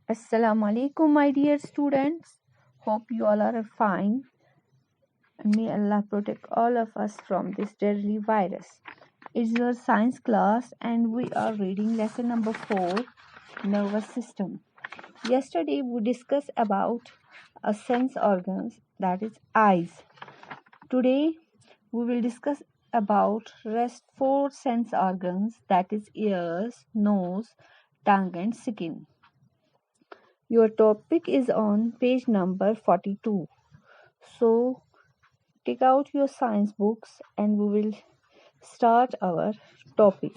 Assalamu alaikum, my dear students. Hope you all are fine. May Allah protect all of us from this deadly virus. It's your science class, and we are reading lesson number 4, nervous system. Yesterday, we discussed about a sense organs, that is eyes. Today, we will discuss about rest 4 sense organs, that is ears, nose, tongue, and skin. Your topic is on page number 42. So take out your science books and we will start our topic.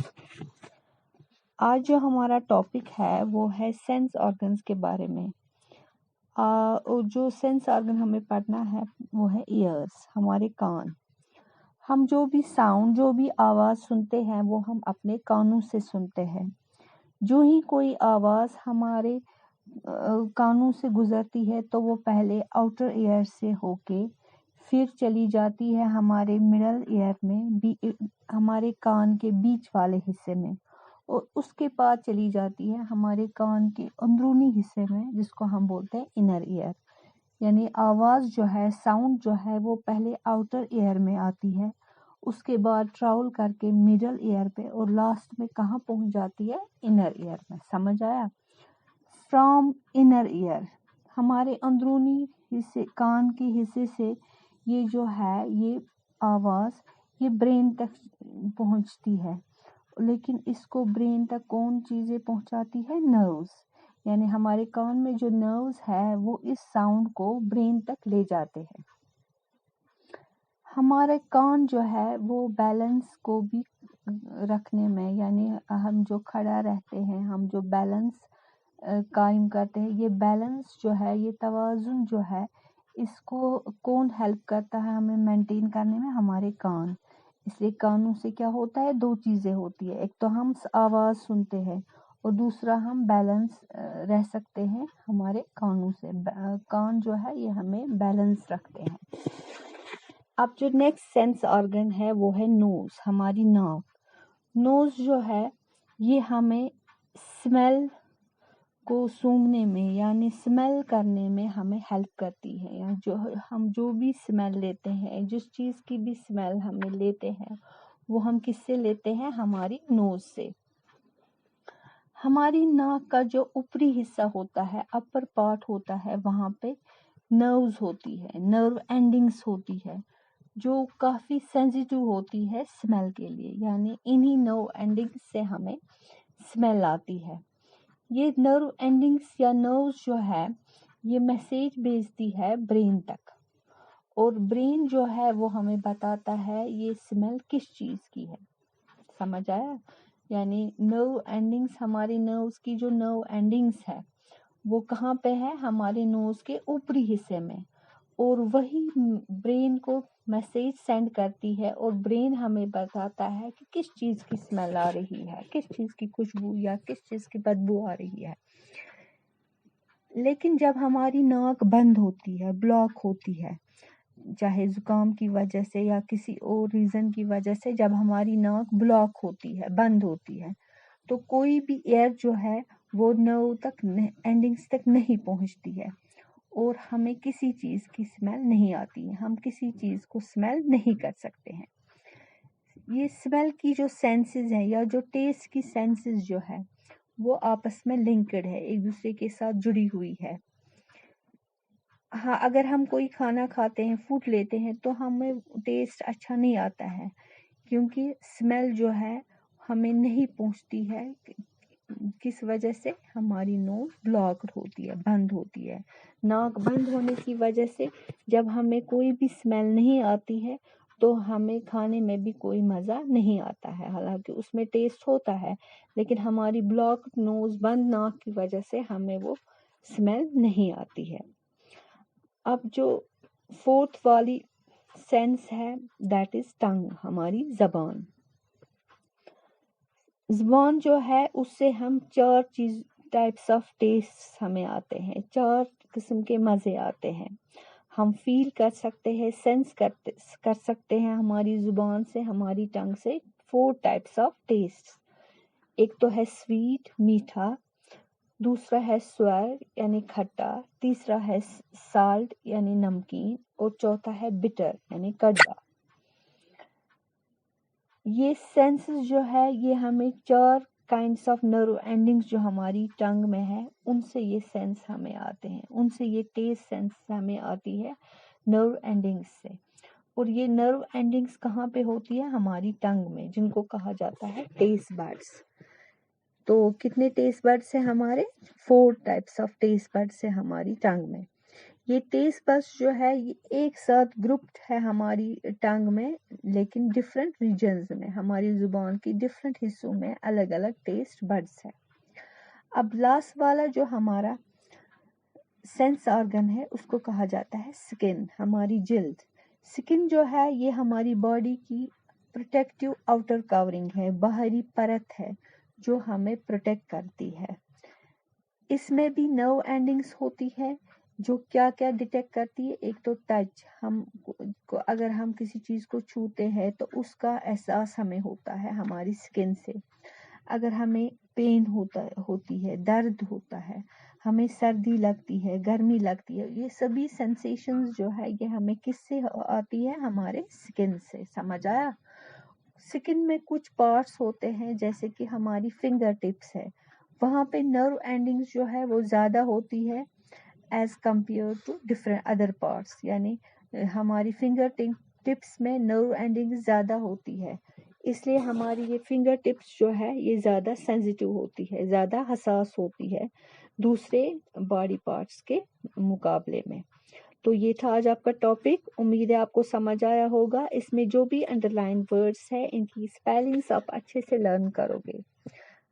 आज जो हमारा topic है वो है sense organs के बारे में। जो सेंस ऑर्गन हमें पढ़ना है वो है ईयर्स, हमारे कान। हम जो भी साउंड, जो भी आवाज़ सुनते हैं वो हम अपने कानों से सुनते हैं। जो ही कोई आवाज़ हमारे कानों से गुजरती है तो वो पहले आउटर ईयर से होके फिर चली जाती है हमारे मिडल ईयर में, हमारे कान के बीच वाले हिस्से में, और उसके बाद चली जाती है हमारे कान के अंदरूनी हिस्से में, जिसको हम बोलते हैं इनर ईयर। यानी आवाज़ जो है, साउंड जो है, वो पहले आउटर ईयर में आती है, उसके बाद ट्रैवल करके मिडल ईयर पे, और लास्ट में कहाँ पहुंच जाती है? इनर ईयर में। समझ आया? फ्रॉम इनर ईयर, हमारे अंदरूनी हिस्से, कान के हिस्से से ये जो है, ये आवाज़ ये ब्रेन तक पहुंचती है। लेकिन इसको ब्रेन तक कौन चीज़ें पहुंचाती है? नर्व्स। यानी हमारे कान में जो नर्व्स है वो इस साउंड को ब्रेन तक ले जाते हैं। हमारे कान जो है वो बैलेंस को भी रखने में, यानी हम जो खड़ा रहते हैं, हम जो बैलेंस कायम करते हैं, ये बैलेंस जो है, ये तवाज़ुन जो है, इसको कौन हेल्प करता है हमें मेंटेन करने में? हमारे कान। इसलिए कानों से क्या होता है? 2 चीज़ें होती है। एक तो हम आवाज़ सुनते हैं और दूसरा हम बैलेंस रह सकते हैं हमारे कानों से। कान जो है ये हमें बैलेंस रखते हैं। अब जो नेक्स्ट सेंस ऑर्गन है वो है नोज़, हमारी नाक। नोज़ जो है ये हमें स्मेल को सूंघने में, यानी स्मेल करने में हमें हेल्प करती है। या हम जो भी स्मेल लेते हैं, जिस चीज़ की भी स्मेल हमें लेते हैं, वो हम किससे लेते हैं? हमारी नोज़ से। हमारी नाक का जो ऊपरी हिस्सा होता है, अपर पार्ट होता है, वहाँ पे नर्व्स होती है, नर्व एंडिंग्स होती है, जो काफ़ी सेंसिटिव होती है स्मेल के लिए। यानी इन्हीं नर्व एंडिंग्स से हमें स्मेल आती है। ये नर्व एंडिंग्स या नर्व्स जो है, ये मैसेज भेजती है ब्रेन तक, और ब्रेन जो है वो हमें बताता है ये स्मेल किस चीज़ की है। समझ आया? यानी नर्व एंडिंग्स, हमारी नर्व्स की जो नर्व एंडिंग्स है वो कहाँ पे है? हमारे नोज के ऊपरी हिस्से में, और वही ब्रेन को मैसेज सेंड करती है, और ब्रेन हमें बताता है कि किस चीज़ की स्मेल आ रही है, किस चीज़ की खुशबू या किस चीज़ की बदबू आ रही है। लेकिन जब हमारी नाक बंद होती है, ब्लॉक होती है, चाहे ज़ुकाम की वजह से या किसी और रीज़न की वजह से, जब हमारी नाक ब्लॉक होती है, बंद होती है, तो कोई भी एयर जो है वो नर्व तक, एंडिंग्स तक नहीं पहुंचती है, और हमें किसी चीज़ की स्मेल नहीं आती है। हम किसी चीज़ को स्मेल नहीं कर सकते हैं। ये स्मेल की जो सेंसेस है, या जो टेस्ट की सेंसेस जो है, वो आपस में लिंक्ड है, एक दूसरे के साथ जुड़ी हुई है। हाँ, अगर हम कोई खाना खाते हैं, फूड लेते हैं, तो हमें टेस्ट अच्छा नहीं आता है, क्योंकि स्मेल जो है हमें नहीं पहुंचती है। किस वजह से? हमारी नोज ब्लॉक्ड होती है, बंद होती है। नाक बंद होने की वजह से जब हमें कोई भी स्मेल नहीं आती है तो हमें खाने में भी कोई मज़ा नहीं आता है। हालांकि उसमें टेस्ट होता है, लेकिन हमारी ब्लॉक्ड नोज, बंद नाक की वजह से हमें वो स्मेल नहीं आती है। अब जो फोर्थ वाली सेंस है, दैट इज टंग, हमारी ज़बान। ज़बान जो है उससे हम 4 चीज़, टाइप्स ऑफ टेस्ट हमें आते हैं, 4 किस्म के मज़े आते हैं। हम फील कर सकते हैं, सेंस कर सकते हैं हमारी ज़ुबान से, हमारी टंग से 4 टाइप्स ऑफ टेस्ट। एक तो है स्वीट, मीठा, दूसरा है स्वर यानी खट्टा, तीसरा है साल्ट यानी नमकीन और चौथा है बिटर यानी कड़वा। ये सेंसेस जो है ये हमें 4 काइंड्स ऑफ नर्व एंडिंग्स जो हमारी टंग में है उनसे ये सेंस हमें आते हैं, उनसे ये टेस्ट सेंस हमें आती है नर्व एंडिंग्स से। और ये नर्व एंडिंग्स कहाँ पे होती है? हमारी टंग में, जिनको कहा जाता है टेस्ट बड्स। तो कितने टेस्ट बड्स है हमारे? 4 टाइप्स ऑफ टेस्ट बड्स है हमारी टंग में। ये टेस्ट बड्स जो है ये एक साथ ग्रुप्ड है हमारी टंग में, लेकिन डिफरेंट रीजन्स में, हमारी जुबान की डिफरेंट हिस्सों में अलग अलग टेस्ट बड्स है। अब लास्ट वाला जो हमारा सेंस ऑर्गन है उसको कहा जाता है स्किन, हमारी जिल्द। स्किन जो है ये हमारी बॉडी की प्रोटेक्टिव आउटर कवरिंग है, बाहरी परत है जो हमें प्रोटेक्ट करती है। इसमें भी नर्व एंडिंग्स होती है जो क्या क्या डिटेक्ट करती है। एक तो टच, अगर हम किसी चीज को छूते हैं तो उसका एहसास हमें होता है हमारी स्किन से। अगर हमें पेन होती है, दर्द होता है, हमें सर्दी लगती है, गर्मी लगती है, ये सभी सेंसेशंस जो है ये हमें किससे आती है? हमारे स्किन से। समझ आया? स्किन में कुछ पार्ट्स होते हैं जैसे कि हमारी फिंगर टिप्स है, वहाँ पे नर्व एंडिंग्स जो है वो ज़्यादा होती है as compare to different other parts. यानी हमारी फिंगर टिप्स में नर्व एंडिंग्स ज़्यादा होती है, इसलिए हमारी ये फिंगर टिप्स जो है ये ज़्यादा सेंसिटिव होती है, ज़्यादा हसास होती है दूसरे बॉडी पार्ट्स के मुकाबले में। तो ये था आज आपका टॉपिक, उम्मीद है आपको समझ आया होगा। इसमें जो भी अंडरलाइन वर्ड्स है इनकी स्पेलिंग्स आप अच्छे से लर्न करोगे।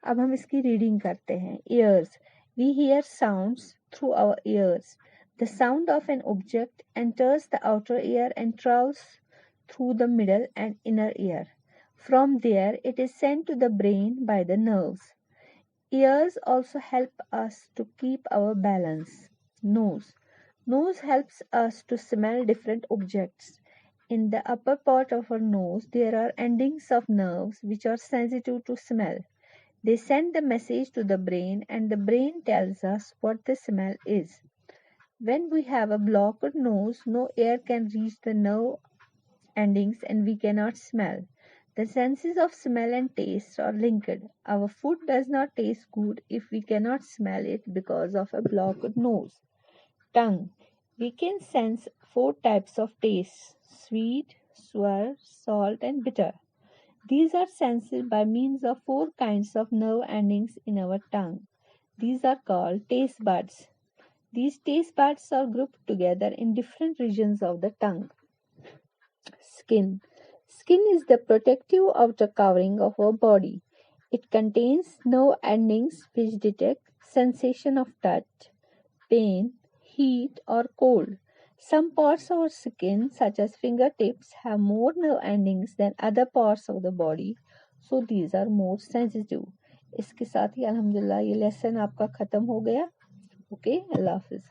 अब हम इसकी रीडिंग करते हैं। Ears, we hear sounds through our ears. The sound of an object enters the outer ear and travels through the middle and inner ear. From there, it is sent to the brain by the nerves. Ears also help us to keep our balance. Nose. Nose helps us to smell different objects. In the upper part of our nose, there are endings of nerves which are sensitive to smell. They send the message to the brain, and the brain tells us what the smell is. When we have a blocked nose, no air can reach the nerve endings and we cannot smell. The senses of smell and taste are linked. Our food does not taste good if we cannot smell it because of a blocked nose. Tongue. We can sense 4 types of taste: sweet, sour, salt, and bitter. These are sensed by means of 4 kinds of nerve endings in our tongue. These are called taste buds. These taste buds are grouped together in different regions of the tongue. Skin. Skin is the protective outer covering of our body. It contains nerve endings which detect sensation of touch, pain, heat, or cold. Some parts of our skin, such as fingertips, have more nerve endings than other parts of the body, so these are more sensitive. इसके साथ ही अल्हम्दुलिल्लाह ये lesson आपका ख़त्म हो गया। Okay, अल्लाह हाफिज़।